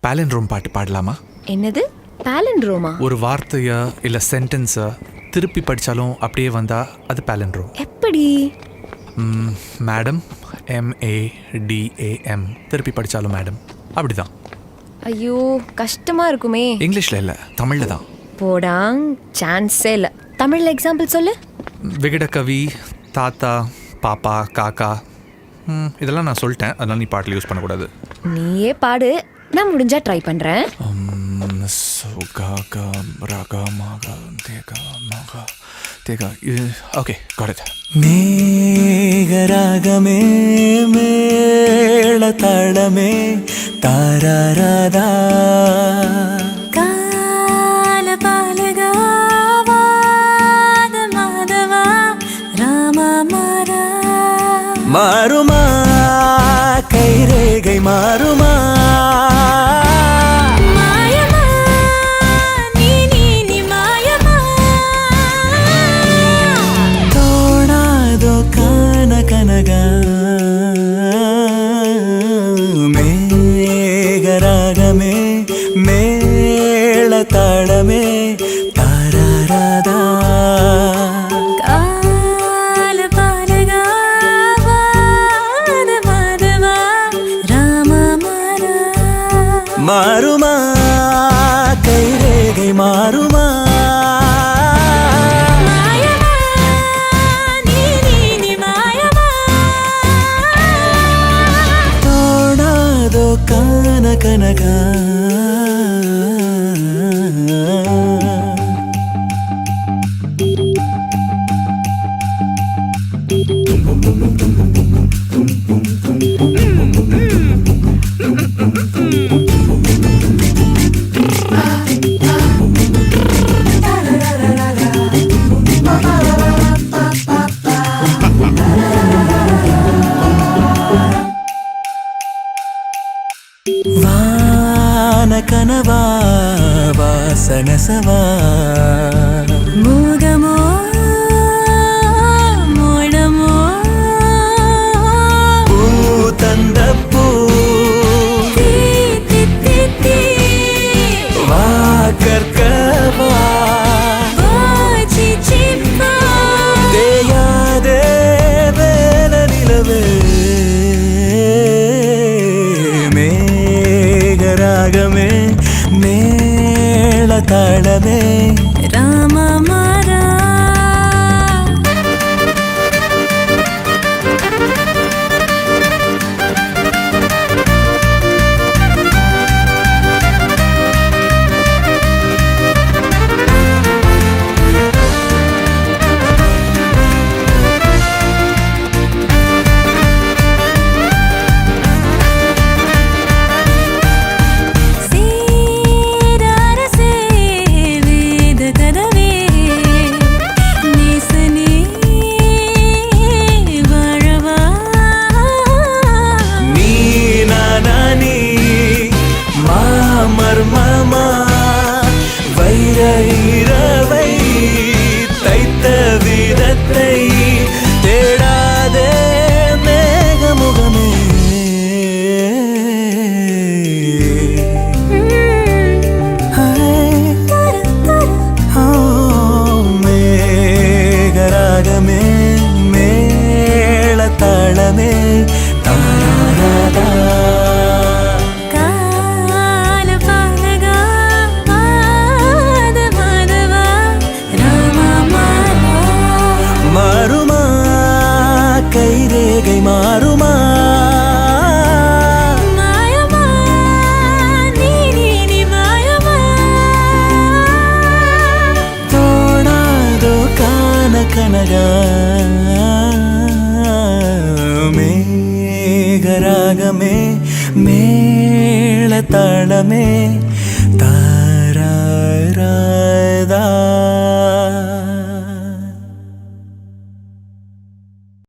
Palindrome பாட்டு பாடலாமா? என்னது பேலண்ட்ரோமா? ஒரு வார்த்தைய இல்லை சென்டென்ஸை திருப்பி படித்தாலும் அப்படியே வந்தால் அது பேலண்ட்ரோம். எப்படி? மேடம், MADAM, திருப்பி படித்தாலும் மேடம், அப்படிதான். ஐயோ கஷ்டமா இருக்குமே. இங்கிலீஷில் இல்லை, தமிழில் தான். போடாங், சான்ஸே இல்லை. தமிழில் எக்ஸாம்பிள் சொல்லு. விகடகவி, தாத்தா, பாப்பா, காக்கா, இதெல்லாம் நான் சொல்லிட்டேன். அதனால் நீ பாட்டில் யூஸ் பண்ணக்கூடாது. நீயே பாடு, நான் முடிஞ்சா ட்ரை பண்ணுறேன். Okay, got it. மேகராகமே மேள தாளமே தாராராதா கால பாலகாவாத மாதவா ராமமாரா மாறுமா கைரேகை மாறுமா மேகராகமே மேள தாளமே தாராராதா கால பாலகாவாத மாதவா ராமமாரா மாறுமா கைரேகை மாறுமா கனக கனவா வாசனசவா மூகமோ மோடமோ பூ தந்த பூ வா கற்கவா தேயாதே வேல நிலவே மேகராகமே மேள தாளமே ராமமாரா மர்மமா வைர இரவை தைத்த விதத்தை தேடாதே மேகமுகமே மேகராகமே மேள தாளமே தாராராதா கைரேகை மாறுமா மாயமா நீ மாயமா தோணாதோ கான கனக மேகராகமே மேள தாளமே தாராராதா